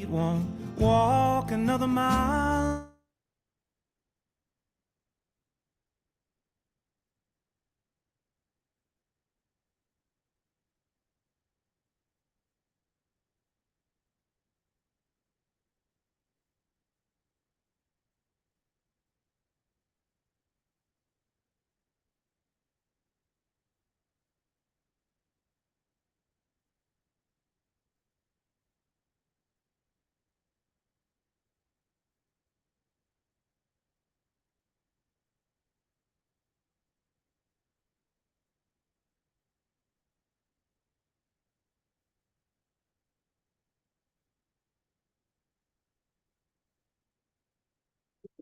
Won't walk another mile.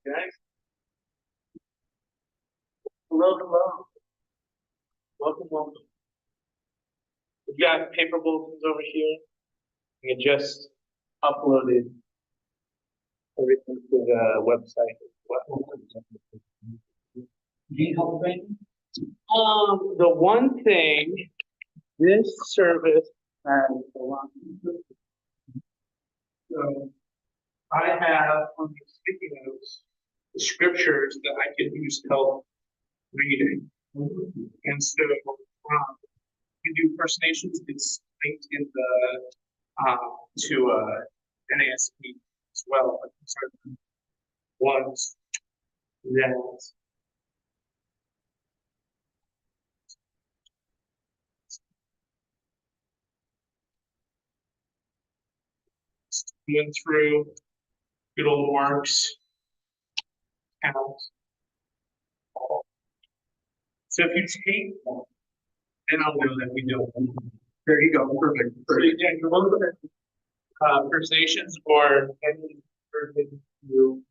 Guys, hello. Welcome. We've got paper bulletins over here. We just uploaded everything to the website. Do you help me? The one thing, this service has a lot. So I have on the sticky notes the scriptures that I could use help reading. And so you do First Nations, it's linked in the to NASB as well, but these are the ones that went through good old Mark's count. So if you take one, then I'll know that we don't. There you go, perfect. Yeah, you're welcome. First Nations or any person you.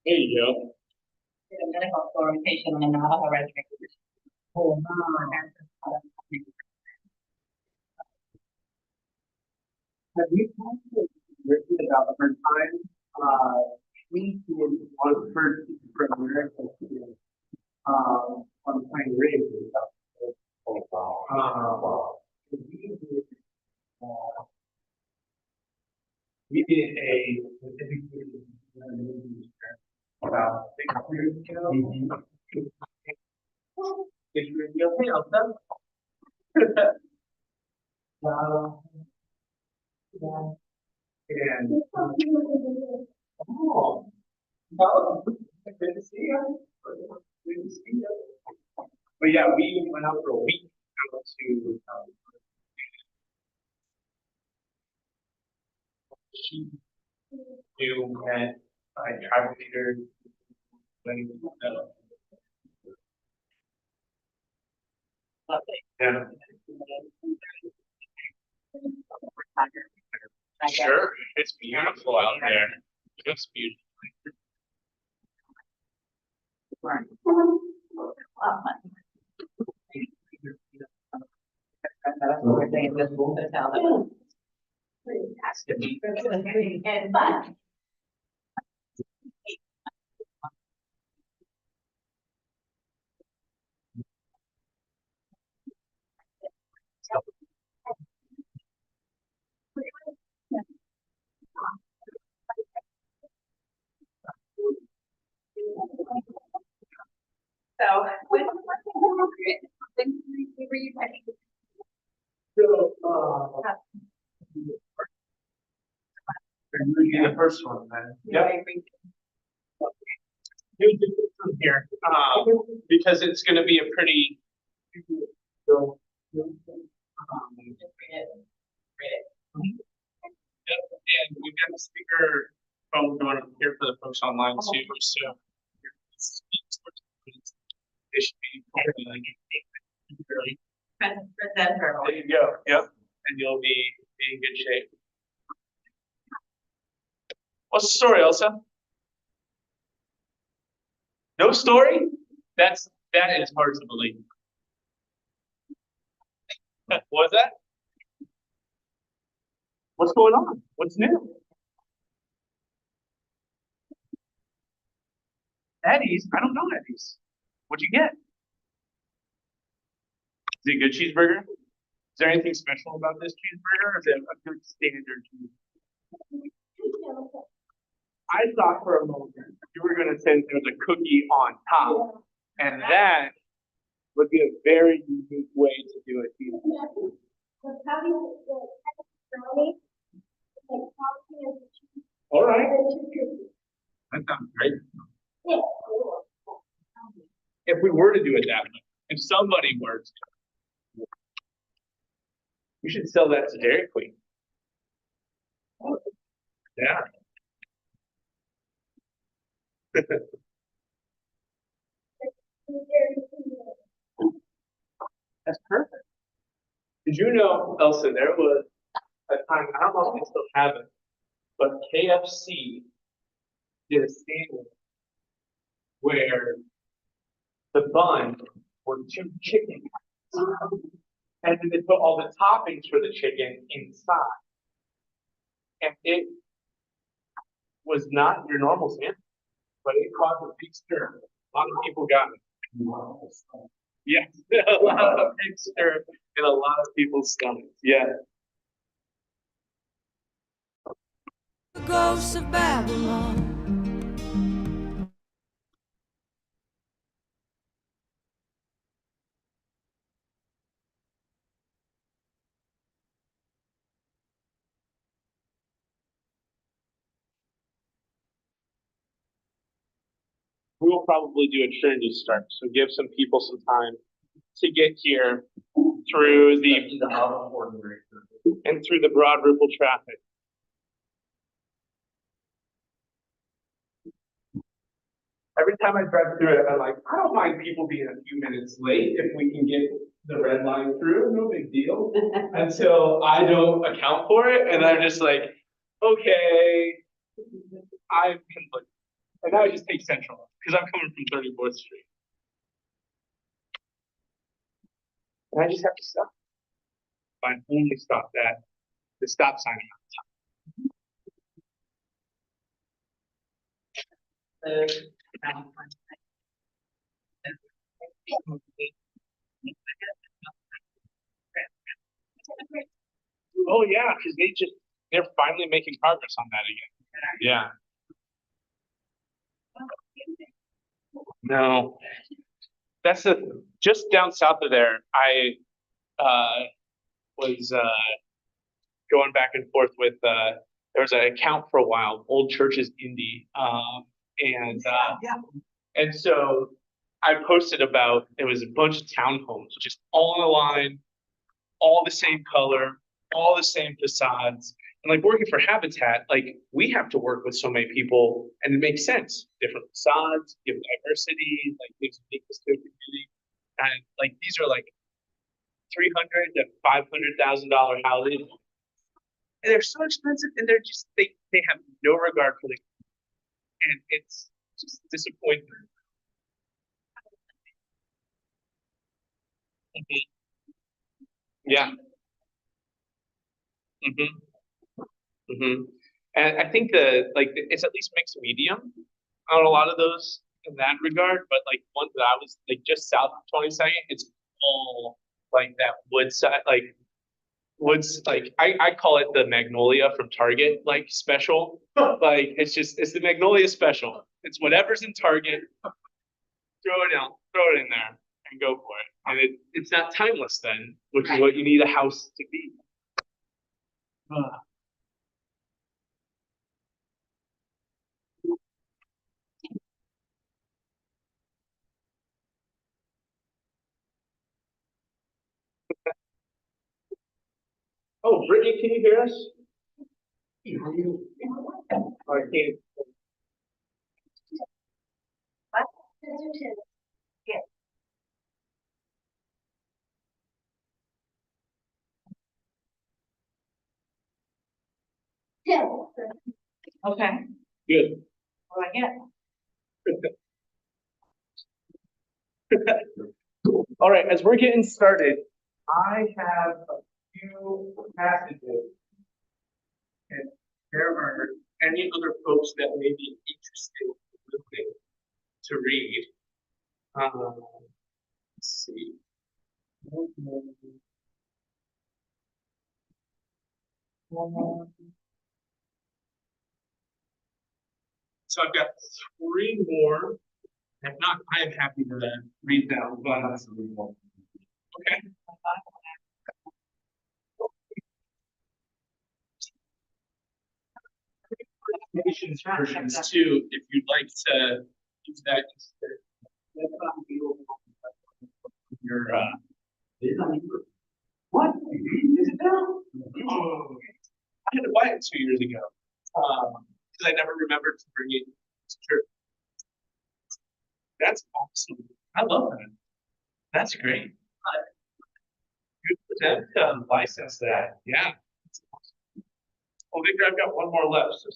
There you go. Medical orientation and not a registration. Oh, Have you written about the first time? We did one first for America on Pine Ridge. We did a about 6 years ago. It's really okay, I'll tell. And oh, well, good to see you. Good to see you. But yeah, we went out for a week out to do at tribal leader. Yeah. Sure, it's beautiful out there. Just beautiful. Right. That's what we're saying, just move the town. Has to be. And but. So with read, I think. So, the first one, then. Yeah, I read. Do this from here, because it's gonna be a pretty. So, Just read it. Read it. and we've got the speaker phone going up here for the folks online too, so. It should be. Presenter. There you go, yep, and you'll be in good shape. What's the story, Elsa? No story? That is hard to believe. What was that? What's going on? What's new? Eddie's? I don't know Eddie's. What'd you get? Is it a good cheeseburger? Is there anything special about this cheeseburger, or is it a good standard cheeseburger? I thought for a moment you were going to say there's a cookie on top, and that would be a very unique way to do it. All right. That sounds great. If we were to do it that way, if somebody were to, we should sell that to Dairy Queen. Yeah. That's perfect. Did you know, Elsa, there was a time, I don't know if they still have it, but KFC did a sandwich where the bun were 2 chicken cuts, and then they put all the toppings for the chicken inside. And it was not your normal sandwich, but it caused a big stir. A lot of people got it. Yes, a lot of big stir in a lot of people's stomachs. Yeah. The ghosts of Babylon. We will probably do a Trinity start, so give some people some time to get here through the and through the Broad Ripple traffic. Every time I drive through it, I'm like, I don't mind people being a few minutes late if we can get the red line through, no big deal. Until I don't account for it, and I'm just like, okay, I can look. And now I just take Central, because I'm coming from 34th Street. And I just have to stop. I only stop at the stop sign. Oh yeah, because they're finally making progress on that again. Yeah. No, that's just down south of there. I was going back and forth with there was an account for a while, Old Churches Indie, and so I posted about it was a bunch of townhomes, just all on the line, all the same color, all the same facades. And like working for Habitat, like we have to work with so many people, and it makes sense. Different facades, give diversity, like gives uniqueness to a community. And like these are like $300,000 to $500,000 houses, and they're so expensive, and they're just they have no regard for the, and it's just disappointing. Mhm. Yeah. And I think it's at least mixed medium on a lot of those in that regard, but like ones that I was like just south of 22nd, it's all like that wood side, like woods, like I call it the Magnolia from Target, like special. Like it's the Magnolia special. It's whatever's in Target, throw it in there. and go for it. And it's not timeless then, which is what you need a house to be. Oh, Brittany, can you hear us? Oh, I can't. Okay, Good. what do I get? All right, as we're getting started, I have a few passages. And there are any other folks that may be interested in listening to read. Let's see. So I've got three more. If not, I am happy to read them, but okay. Nations versions too, if you'd like to use that instead. Your what? Is it down? Oh, I had to buy it 2 years ago. Because I never remembered to bring it to church. That's awesome. I love that. That's great. Good for them to license that. Yeah. That's awesome. Oh, Victor, I've got one more left. So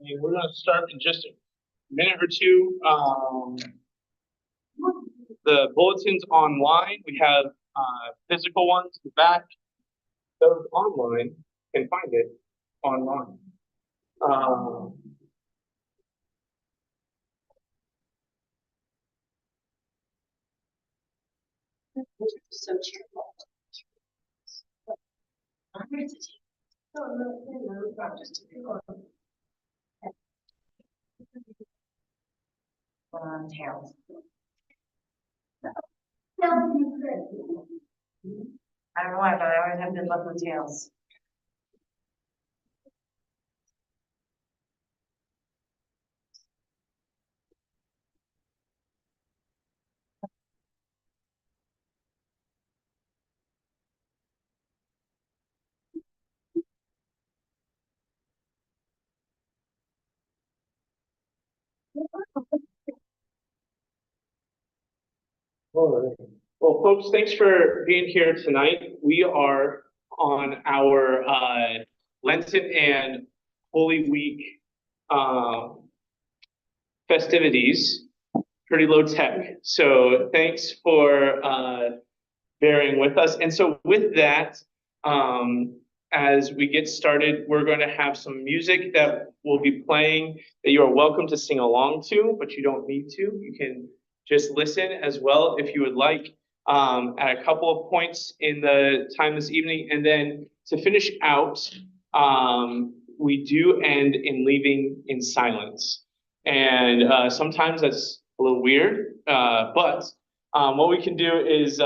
and we're going to start in just a minute or two. The bulletins online, we have physical ones in the back. Those online can find it online. So cheerful. Tails. I don't know why, but I always have good luck with tails. Well, folks, thanks for being here tonight. We are on our Lenten and Holy Week festivities, pretty low tech. So thanks for bearing with us. And so with that, as we get started, we're going to have some music that will be playing that you are welcome to sing along to, but you don't need to. You can just listen as well if you would like at a couple of points in the time this evening. And then to finish out, we do end in leaving in silence. And sometimes that's a little weird, but what we can do is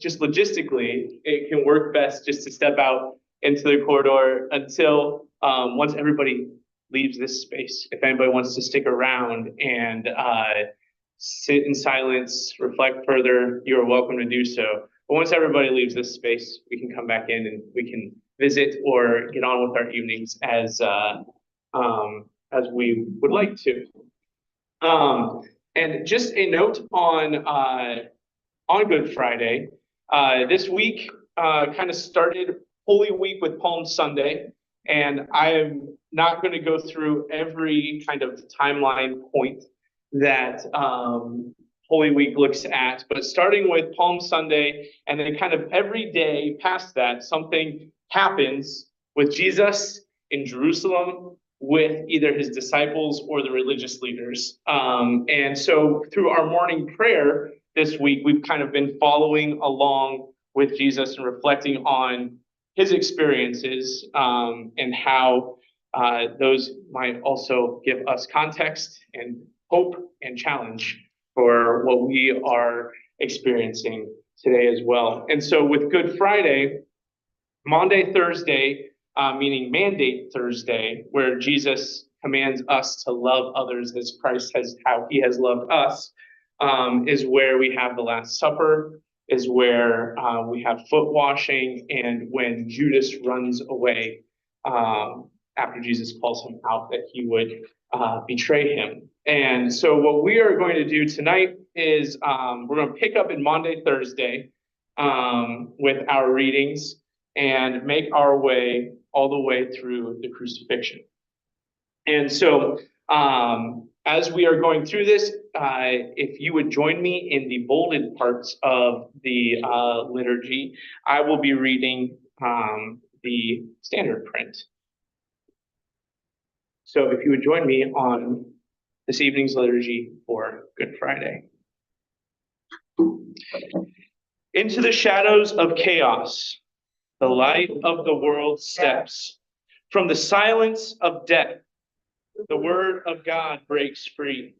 just logistically, it can work best just to step out into the corridor until once everybody leaves this space. If anybody wants to stick around and sit in silence, reflect further, you are welcome to do so. But once everybody leaves this space, we can come back in and we can visit or get on with our evenings as we would like to. And just a note on Good Friday, this week kind of started Holy Week with Palm Sunday, and I am not going to go through every kind of timeline point that Holy Week looks at, but starting with Palm Sunday, and then kind of every day past that, something happens with Jesus in Jerusalem with either his disciples or the religious leaders. And so through our morning prayer this week, we've kind of been following along with Jesus and reflecting on his experiences and how those might also give us context and hope and challenge for what we are experiencing today as well. And so with Good Friday, Maundy Thursday, meaning Mandate Thursday, where Jesus commands us to love others as Christ has, how he has loved us, is where we have the Last Supper, is where we have foot washing, and when Judas runs away after Jesus calls him out that he would betray him. And so what we are going to do tonight is we're going to pick up in Maundy Thursday with our readings and make our way all the way through the crucifixion. And so as we are going through this, if you would join me in the bolded parts of the liturgy, I will be reading the standard print. So if you would join me on this evening's liturgy for Good Friday. Into the shadows of chaos, the light of the world steps. From the silence of death, the word of God breaks free.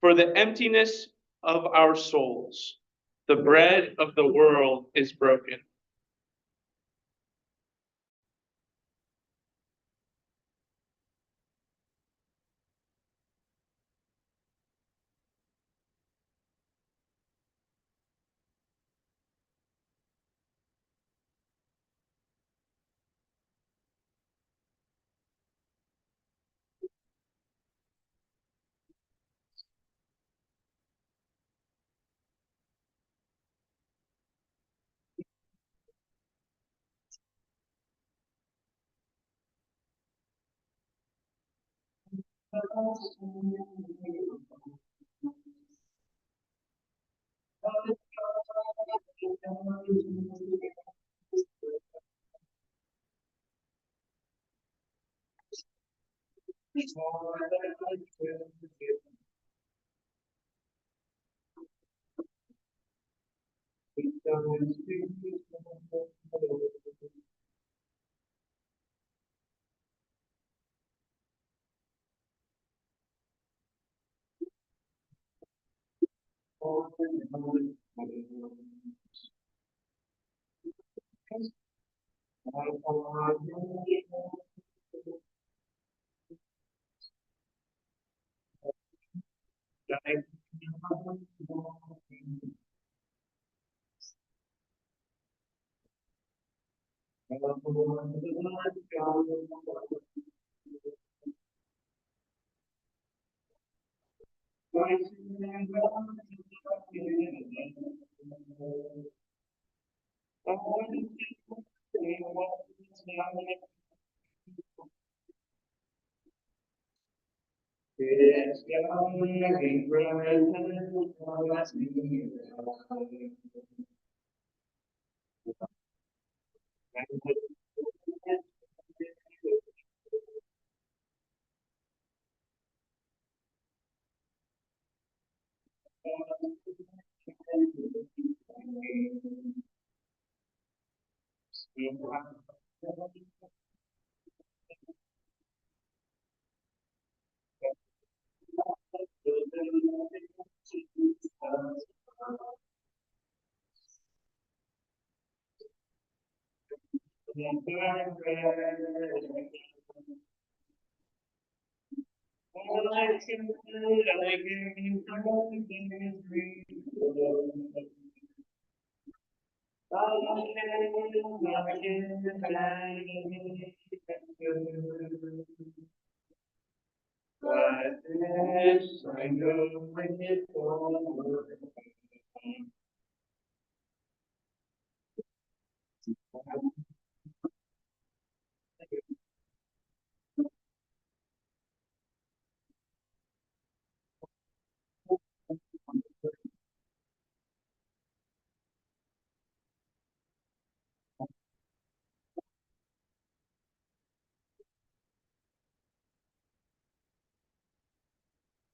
For the emptiness of our souls, the bread of the world is broken.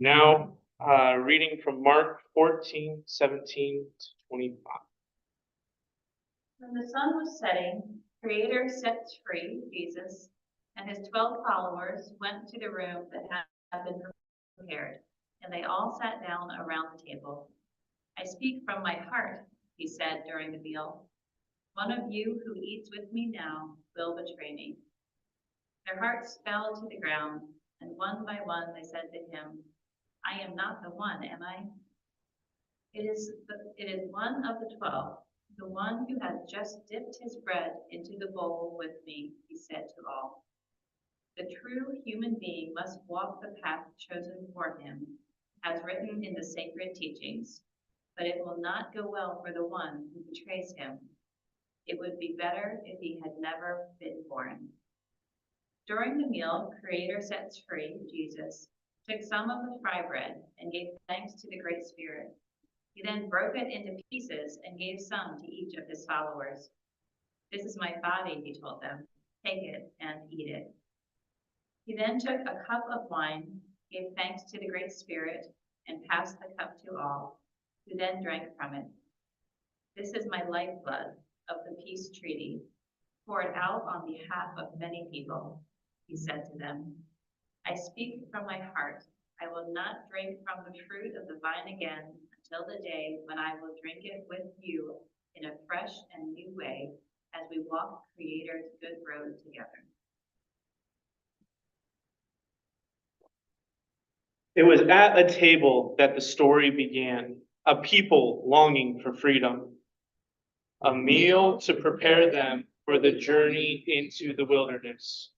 Now, reading from Mark 14:17-25. When the sun was setting, Creator sets free Jesus, and his 12 followers went to the room that had been prepared, and they all sat down around the table. I speak from my heart, he said during the meal. One of you who eats with me now will betray me. Their hearts fell to the ground, and one by one they said to him, I am not the one, am I? It is one of the 12, the one who has just dipped his bread into the bowl with me, he said to all. The true human being must walk the path chosen for him, as written in the sacred teachings, but it will not go well for the one who betrays him. It would be better if he had never been born. During the meal, Creator sets free, Jesus, took some of the fry bread and gave thanks to the Great Spirit. He then broke it into pieces and gave some to each of his followers. This is my body, he told them. Take it and eat it. He then took a cup of wine, gave thanks to the Great Spirit, and passed the cup to all, who then drank from it. This is my lifeblood of the peace treaty, poured out on behalf of many people, he said to them. I speak from my heart. I will not drink from the fruit of the vine again until the day when I will drink it with you in a fresh and new way as we walk Creator's good road together. It was at a table that the story began, a people longing for freedom, a meal to prepare them for the journey into the wilderness.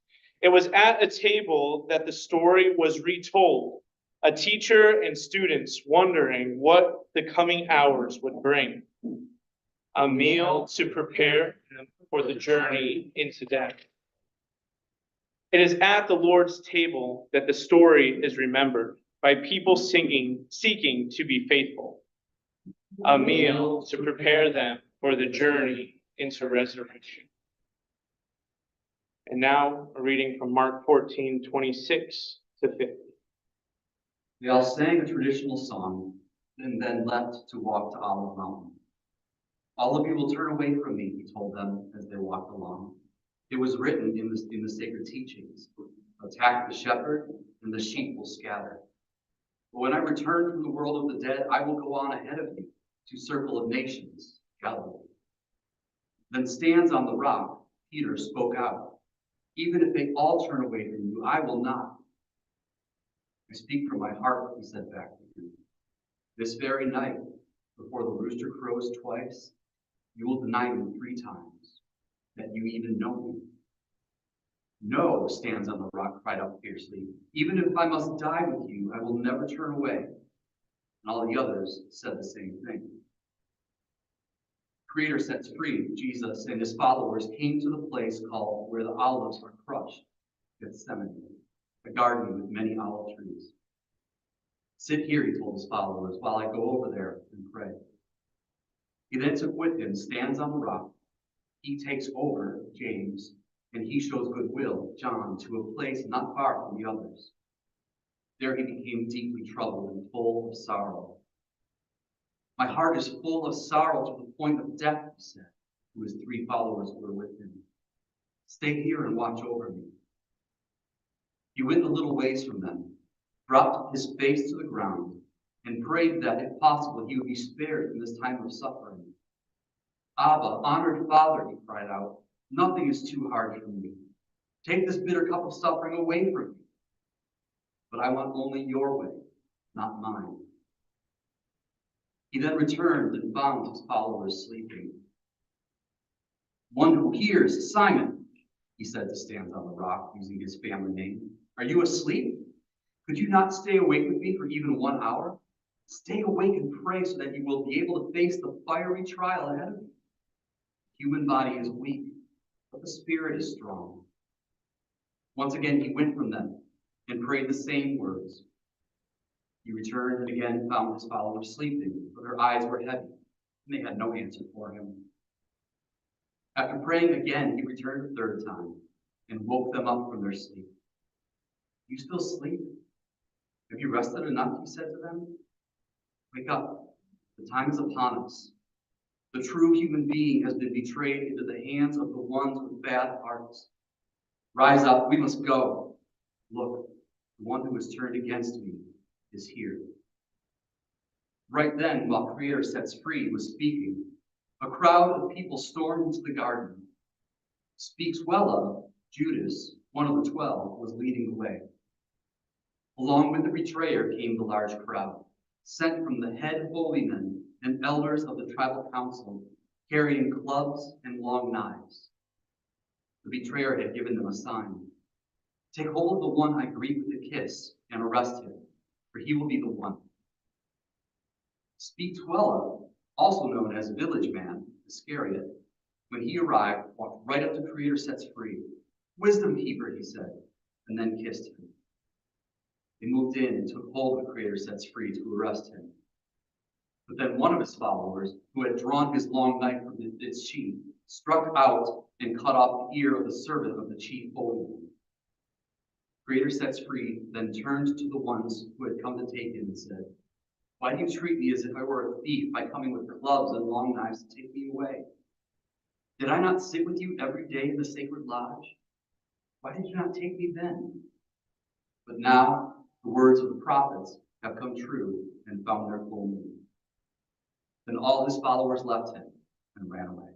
It was at a table that the story was retold, a teacher and students wondering what the coming hours would bring, a meal to prepare them for the journey into death. It is at the Lord's table that the story is remembered by people seeking to be faithful, a meal to prepare them for the journey into resurrection. And now a reading from Mark 14:26-50. They all sang a traditional song and then left to walk to Olive Mountain. All of you will turn away from me, he told them as they walked along. It was written in the sacred teachings, attack the shepherd and the sheep will scatter. But when I return from the world of the dead, I will go on ahead of you to circle of nations, Galilee. Then stands on the rock, Peter spoke out. Even if they all turn away from you, I will not. I speak from my heart, he said back to him. This very night, before the rooster crows twice, you will deny me 3 times, that you even know me. No, stands on the rock, cried out fiercely. Even if I must die with you, I will never turn away. And all the others said the same thing. Creator sets free, Jesus and his followers came to the place called where the olives are crushed, Gethsemane, a garden with many olive trees. Sit here, he told his followers, while I go over there and pray. He then took with him, stands on the rock. He takes over James, and he shows goodwill, John, to a place not far from the others. There he became deeply troubled and full of sorrow. My heart is full of sorrow to the point of death, he said, to his 3 followers who were with him. Stay here and watch over me. He went a little ways from them, dropped his face to the ground, and prayed that, if possible, he would be spared in this time of suffering. Abba, honored Father, he cried out, nothing is too hard for me. Take this bitter cup of suffering away from me. But I want only your way, not mine. He then returned and found his followers sleeping. One who hears, Simon, he said to stand on the rock, using his family name. Are you asleep? Could you not stay awake with me for even 1 hour? Stay awake and pray so that you will be able to face the fiery trial ahead of you. The human body is weak, but the spirit is strong. Once again, he went from them and prayed the same words. He returned and again found his followers sleeping, for their eyes were heavy, and they had no answer for him. After praying again, he returned a 3rd time and woke them up from their sleep. You still sleep? Have you rested enough, he said to them? Wake up, the time is upon us. The true human being has been betrayed into the hands of the ones with bad hearts. Rise up, we must go. Look, the one who has turned against me is here. Right then, while Creator Sets Free was speaking, a crowd of people stormed into the garden. Speaks well of Judas, one of the 12, was leading the way. Along with the betrayer came the large crowd, sent from the head holy men and elders of the tribal council, carrying clubs and long knives. The betrayer had given them a sign. Take hold of the one I greet with a kiss and arrest him, for he will be the one. Speaks well of, also known as village man, Iscariot, when he arrived, walked right up to Creator Sets Free. Wisdom keeper, he said, and then kissed him. They moved in and took hold of Creator Sets Free to arrest him. But then one of his followers, who had drawn his long knife from its sheath, struck out and cut off the ear of the servant of the chief holy man. Creator Sets Free then turned to the ones who had come to take him and said, why do you treat me as if I were a thief by coming with clubs and long knives to take me away? Did I not sit with you every day in the sacred lodge? Why did you not take me then? But now the words of the prophets have come true and found their full meaning. Then all his followers left him and ran away.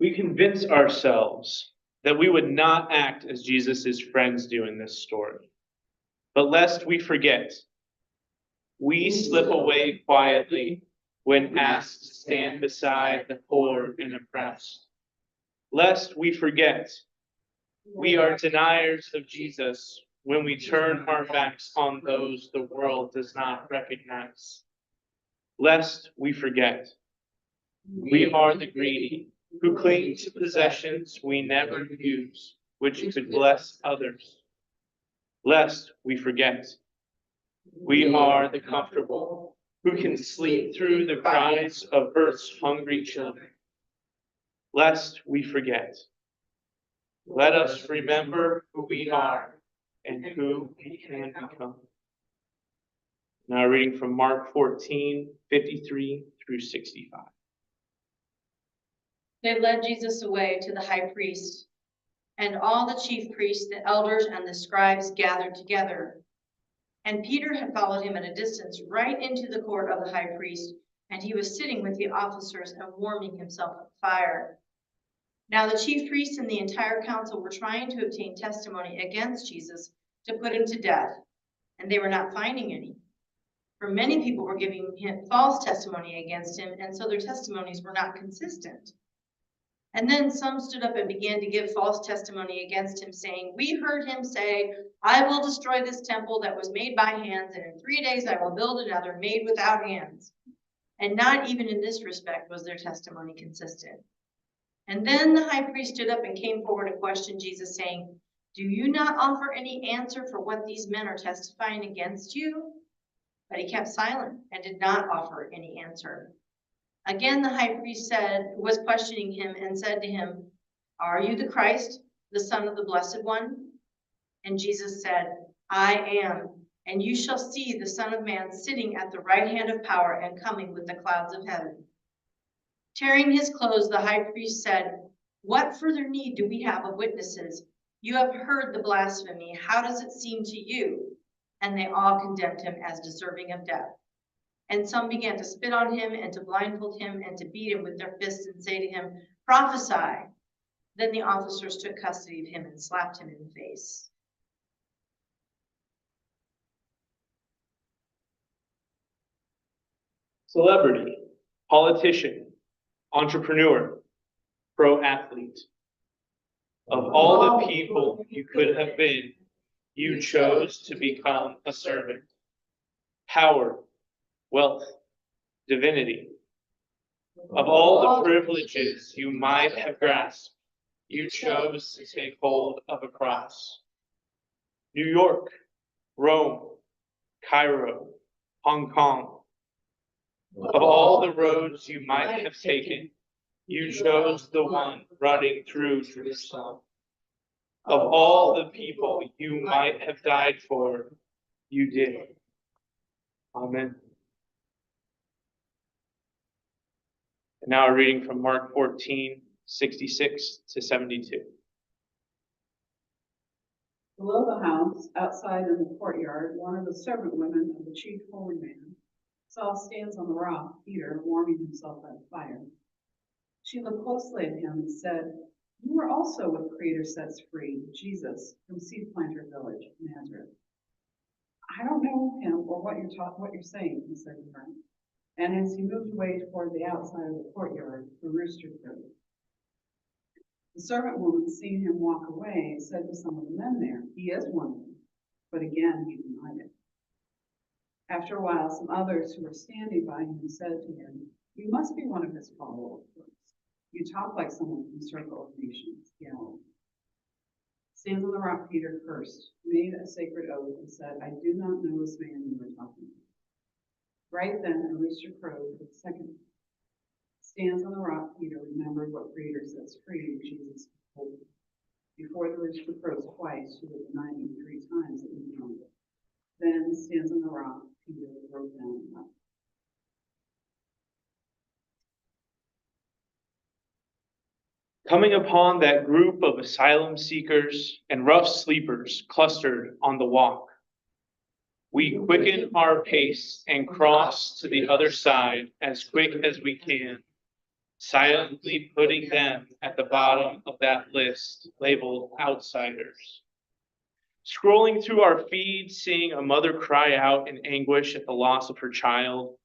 We convince ourselves that we would not act as Jesus' friends do in this story. But lest we forget, we slip away quietly when asked to stand beside the poor and oppressed. Lest we forget, we are deniers of Jesus when we turn our backs on those the world does not recognize. Lest we forget, we are the greedy who cling to possessions we never use, which could bless others. Lest we forget, we are the comfortable who can sleep through the cries of earth's hungry children. Lest we forget, let us remember who we are and who we can become. Now reading from Mark 14:53 through 65. They led Jesus away to the high priest, and all the chief priests, the elders, and the scribes gathered together. And Peter had followed him at a distance right into the court of the high priest, and he was sitting with the officers and warming himself at the fire. Now the chief priests and the entire council were trying to obtain testimony against Jesus to put him to death, and they were not finding any. For many people were giving him false testimony against him, and so their testimonies were not consistent. And then some stood up and began to give false testimony against him, saying, we heard him say, I will destroy this temple that was made by hands, and in 3 days I will build another made without hands. And not even in this respect was their testimony consistent. And then the high priest stood up and came forward and questioned Jesus, saying, do you not offer any answer for what these men are testifying against you? But he kept silent and did not offer any answer. Again, the high priest was questioning him and said to him, are you the Christ, the Son of the Blessed One? And Jesus said, I am, and you shall see the Son of Man sitting at the right hand of power and coming with the clouds of heaven. Tearing his clothes, the high priest said, what further need do we have of witnesses? You have heard the blasphemy. How does it seem to you? And they all condemned him as deserving of death. And some began to spit on him and to blindfold him and to beat him with their fists and say to him, prophesy. Then the officers took custody of him and slapped him in the face. Celebrity, politician, entrepreneur, pro athlete. Of all the people you could have been, you chose to become a servant. Power, wealth, divinity. Of all the privileges you might have grasped, you chose to take hold of a cross. New York, Rome, Cairo, Hong Kong. Of all the roads you might have taken, you chose the one running through Jerusalem. Of all the people you might have died for, you did. Amen. And now a reading from Mark 14:66-72. Below the house, outside in the courtyard, one of the servant women of the chief holy man Saul stands on the rock, Peter, warming himself by the fire. She looked closely at him and said, "You were also with Creator Sets Free, Jesus, from Seed Planter Village, Nazareth." "I don't know him or what you're saying," he said to her. And as he moved away toward the outside of the courtyard, the rooster crowed. The servant woman, seeing him walk away, said to some of the men there, "He is one of them." But again he denied it. After a while, some others who were standing by him said to him, "You must be one of his followers. You talk like someone from the Circle of Nations, Galilee." Stands on the rock, Peter cursed, made a sacred oath, and said, "I do not know this man you are talking about." Right then, a rooster crowed for the second time. Stands on the rock, Peter remembered what Creator Sets Free, Jesus told him. Before the rooster crows twice, you will deny me 3 times that you know it. Then stands on the rock, Peter broke down and left. Coming upon that group of asylum seekers and rough sleepers clustered on the walk, we quicken our pace and cross to the other side as quick as we can, silently putting them at the bottom of that list labeled outsiders. Scrolling through our feed, seeing a mother cry out in anguish at the loss of her child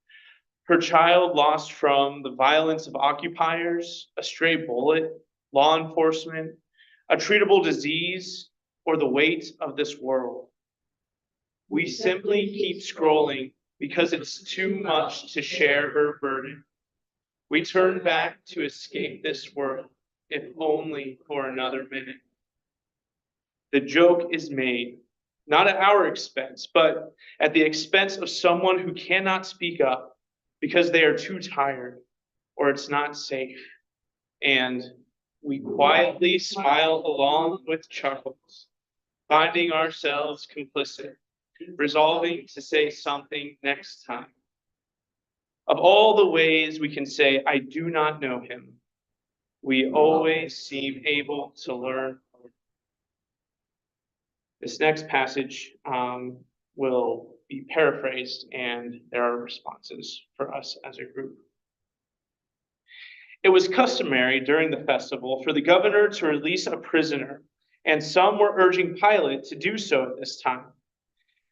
lost from the violence of occupiers, a stray bullet, law enforcement, a treatable disease, or the weight of this world. We simply keep scrolling because it's too much to share her burden. We turn back to escape this world, if only for another minute. The joke is made, not at our expense, but at the expense of someone who cannot speak up because they are too tired or it's not safe. And we quietly smile along with chuckles, finding ourselves complicit, resolving to say something next time. Of all the ways we can say, "I do not know him," we always seem able to learn. This next passage will be paraphrased, and there are responses for us as a group. It was customary during the festival for the governor to release a prisoner, and some were urging Pilate to do so at this time.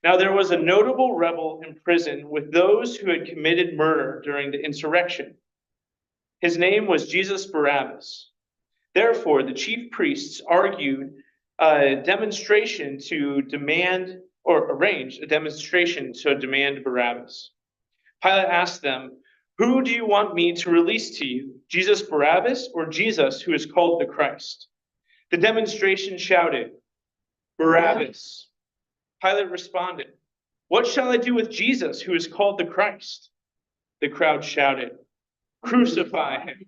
Now there was a notable rebel in prison with those who had committed murder during the insurrection. His name was Jesus Barabbas. Therefore, the chief priests argued a demonstration to demand, or arranged a demonstration to demand Barabbas. Pilate asked them, "Who do you want me to release to you, Jesus Barabbas or Jesus who is called the Christ?" The demonstration shouted, "Barabbas." Pilate responded, "What shall I do with Jesus who is called the Christ?" The crowd shouted, "Crucify him."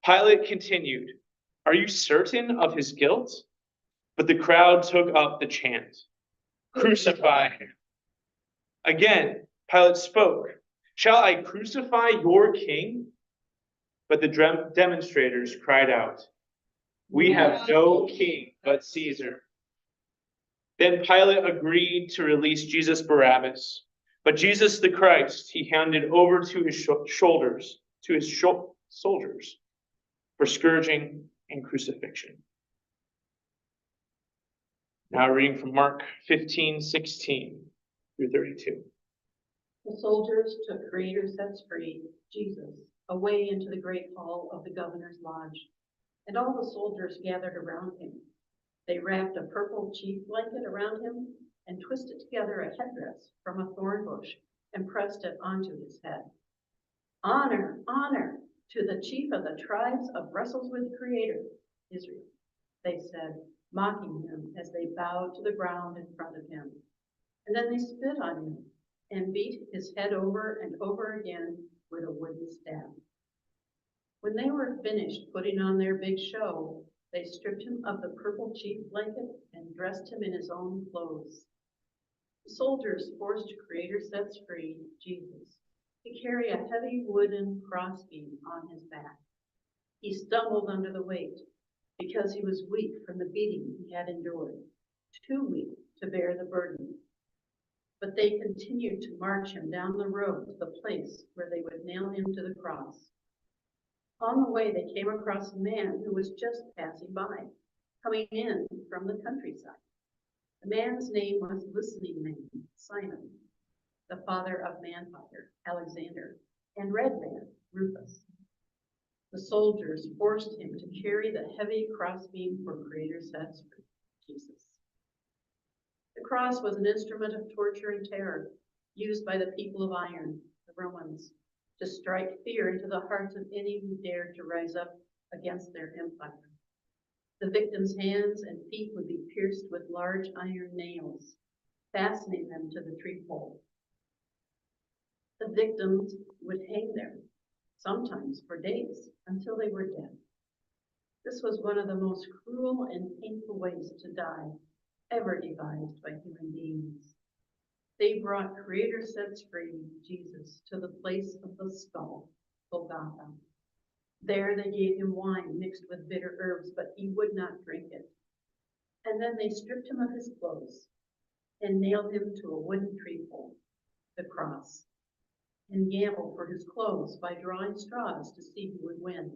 Pilate continued, "Are you certain of his guilt?" But the crowd took up the chant, "Crucify him." Again, Pilate spoke, "Shall I crucify your king?" But the demonstrators cried out, "We have no king but Caesar." Then Pilate agreed to release Jesus Barabbas, but Jesus the Christ he handed over to his soldiers for scourging and crucifixion. Now reading from Mark 15:16-32. The soldiers took Creator Sets Free, Jesus, away into the great hall of the governor's lodge, and all the soldiers gathered around him. They wrapped a purple chief blanket around him and twisted together a headdress from a thorn bush and pressed it onto his head. "Honor, honor to the chief of the tribes of wrestles with Creator, Israel," they said, mocking him as they bowed to the ground in front of him. And then they spit on him and beat his head over and over again with a wooden staff. When they were finished putting on their big show, They stripped him of the purple chief blanket and dressed him in his own clothes. The soldiers forced Creator Sets Free, Jesus, to carry a heavy wooden crossbeam on his back. He stumbled under the weight because he was weak from the beating he had endured, too weak to bear the burden. But they continued to march him down the road to the place where they would nail him to the cross. On the way, they came across a man who was just passing by, coming in from the countryside. The man's name was Listening Man, Simon, the father of Man-Fighter, Alexander, and Red Man, Rufus. The soldiers forced him to carry the heavy crossbeam for Creator Sets Free, Jesus. The cross was an instrument of torture and terror used by the people of iron, the Romans, to strike fear into the hearts of any who dared to rise up against their empire. The victim's hands and feet would be pierced with large iron nails, fastening them to the tree pole. The victims would hang there, sometimes for days, until they were dead. This was one of the most cruel and painful ways to die ever devised by human beings. They brought Creator Sets Free, Jesus, to the place of the skull, Golgotha. There they gave him wine mixed with bitter herbs, but he would not drink it. And then they stripped him of his clothes and nailed him to a wooden tree pole, the cross, and gambled for his clothes by drawing straws to see who would win.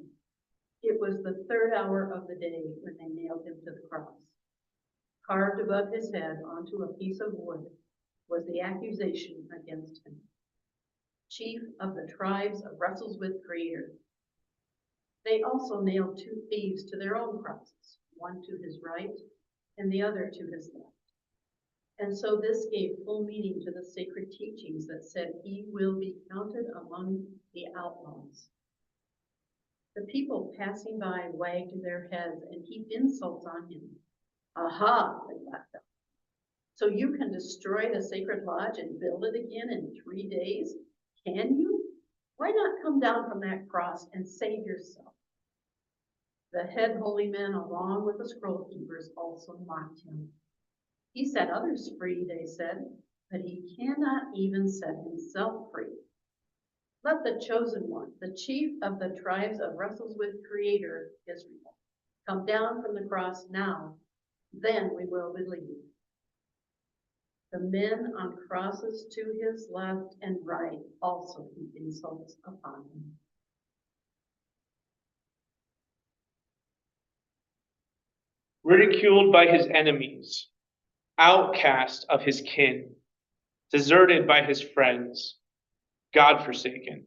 It was the third hour of the day when they nailed him to the cross. Carved above his head onto a piece of wood was the accusation against him. Chief of the tribes of wrestles with Creator. They also nailed 2 thieves to their own crosses, one to his right and the other to his left. And so this gave full meaning to the sacred teachings that said he will be counted among the outlaws. The people passing by wagged their heads and heaped insults on him. Aha, they laughed out. So you can destroy the sacred lodge and build it again in 3 days? Can you? Why not come down from that cross and save yourself? The head holy men, along with the scroll keepers, also mocked him. He set others free, they said, but he cannot even set himself free. Let the chosen one, the chief of the tribes of wrestles with Creator Israel, come down from the cross now, then we will believe. The men on crosses to his left and right also heaped insults upon him. Ridiculed by his enemies, outcast of his kin, deserted by his friends, God-forsaken.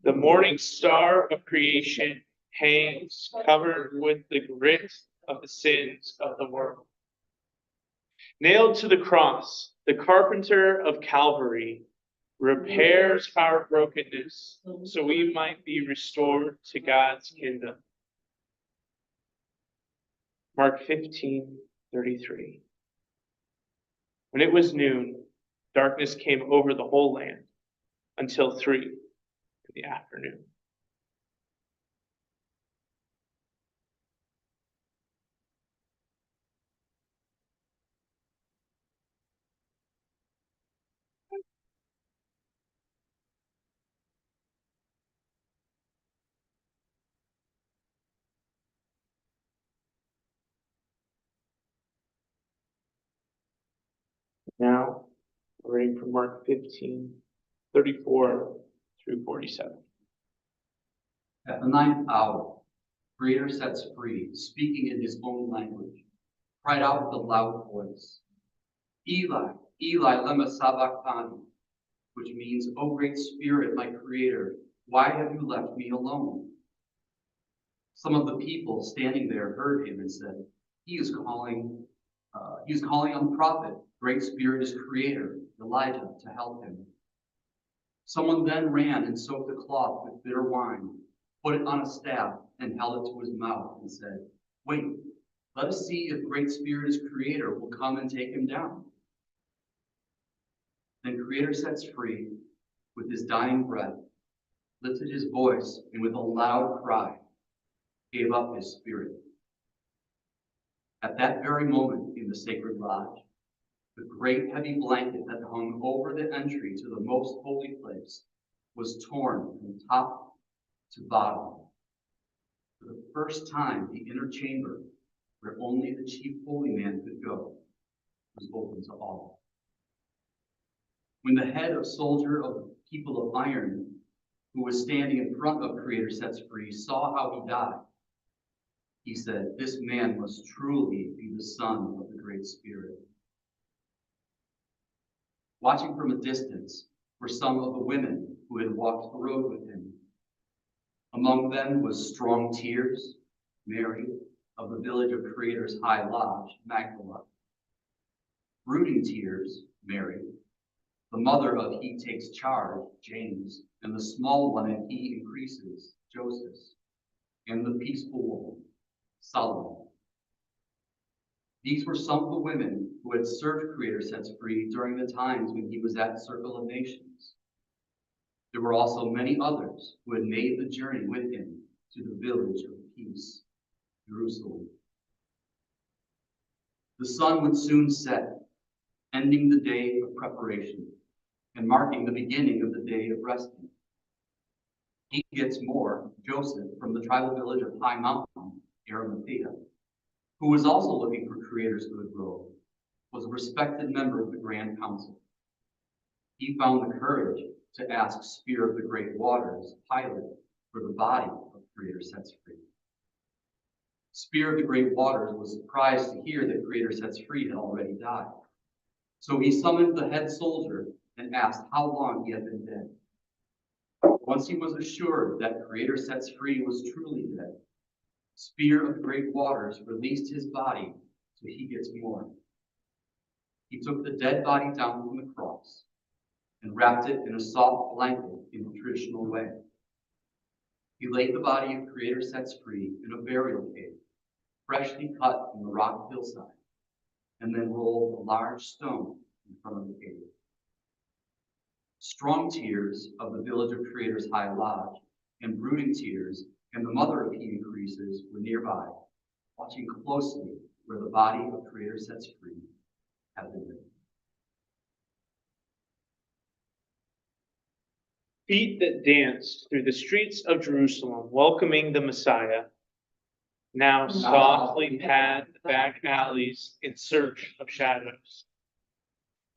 The morning star of creation hangs covered with the grit of the sins of the world. Nailed to the cross, the carpenter of Calvary repairs our brokenness so we might be restored to God's kingdom. Mark 15:33. When it was noon, darkness came over the whole land until 3 in the afternoon. Now, we're reading from Mark 15:34 through 47. At the 9th hour, Creator Sets Free, speaking in his own language, cried out with a loud voice, Eli, Eli, lema sabachthani, which means, O great Spirit, my Creator, why have you left me alone? Some of the people standing there heard him and said, he is calling on the prophet. Great Spirit is Creator, Elijah, to help him. Someone then ran and soaked a cloth with bitter wine, put it on a staff, and held it to his mouth and said, wait, let us see if Great Spirit is Creator will come and take him down. Then Creator Sets Free, with his dying breath, lifted his voice and with a loud cry, gave up his spirit. At that very moment in the sacred lodge, the great heavy blanket that hung over the entry to the most holy place was torn from top to bottom. For the first time, the inner chamber, where only the chief holy man could go, was open to all. When the head of soldier of the people of iron, who was standing in front of Creator Sets Free, saw how he died, he said, "This man must truly be the son of the Great Spirit." Watching from a distance were some of the women who had walked the road with him. Among them was Strong Tears, Mary, of the village of Creator's High Lodge, Magdala. Brooding Tears, Mary, the mother of He Takes Charge, James, and the small one in He Increases, Joseph, and the peaceful woman, Solomon. These were some of the women who had served Creator Sets Free during the times when he was at Circle of Nations. There were also many others who had made the journey with him to the village of peace, Jerusalem. The sun would soon set, ending the day of preparation and marking the beginning of the day of resting. He gets more, Joseph, from the tribal village of High Mountain, Arimathea, who was also looking for Creator's good growth, was a respected member of the Grand Council. He found the courage to ask Spear of the Great Waters, Pilate, for the body of Creator Sets Free. Spear of the Great Waters was surprised to hear that Creator Sets Free had already died. So he summoned the head soldier and asked how long he had been dead. Once he was assured that Creator Sets Free was truly dead, Spear of the Great Waters released his body so he gets more. He took the dead body down from the cross and wrapped it in a soft blanket in the traditional way. He laid the body of Creator Sets Free in a burial cave, freshly cut from the rock hillside, and then rolled a large stone in front of the cave. Strong Tears of the village of Creator's High Lodge and Brooding Tears and the mother of He Increases were nearby, watching closely where the body of Creator Sets Free had been laid. Feet that danced through the streets of Jerusalem, welcoming the Messiah, now softly pad the back alleys in search of shadows.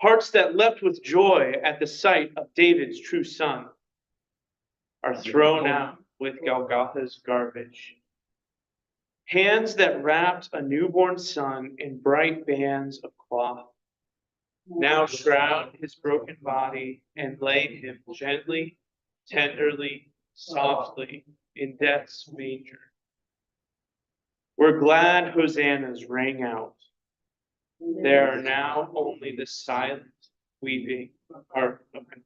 Hearts that leapt with joy at the sight of David's true son are thrown out with Golgotha's garbage. Hands that wrapped a newborn son in bright bands of cloth now shroud his broken body and lay him gently, tenderly, softly in death's manger. Where glad hosannas rang out, there are now only the silent weeping heart of him.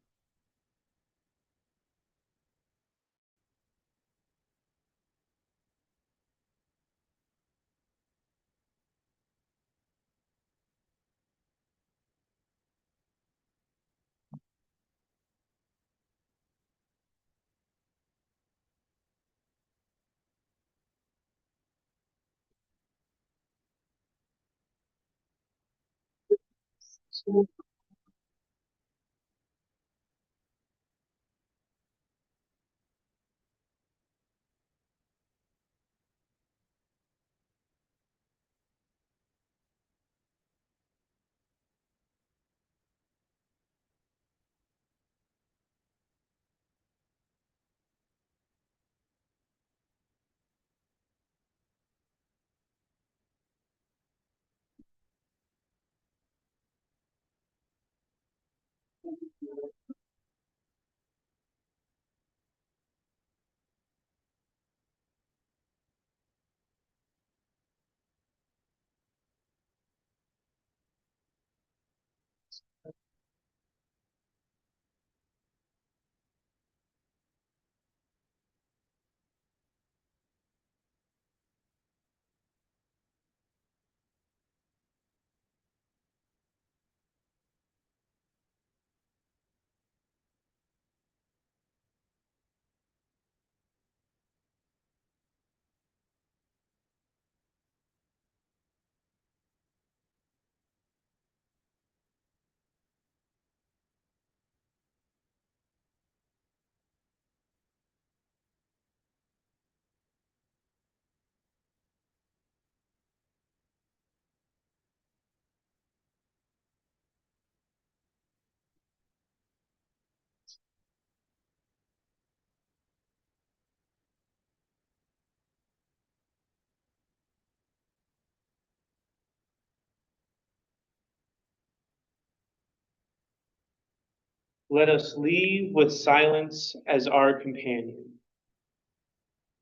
Let us leave with silence as our companion,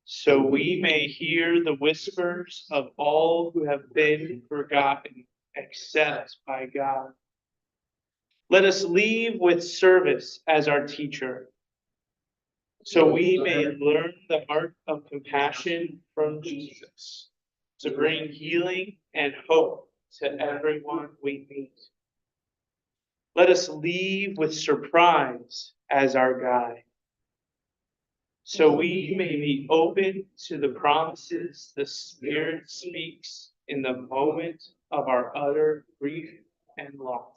so we may hear the whispers of all who have been forgotten except by God. Let us leave with service as our teacher, so we may learn the art of compassion from Jesus, to bring healing and hope to everyone we meet. Let us leave with surprise as our guide, so we may be open to the promises the Spirit speaks in the moment of our utter grief and loss.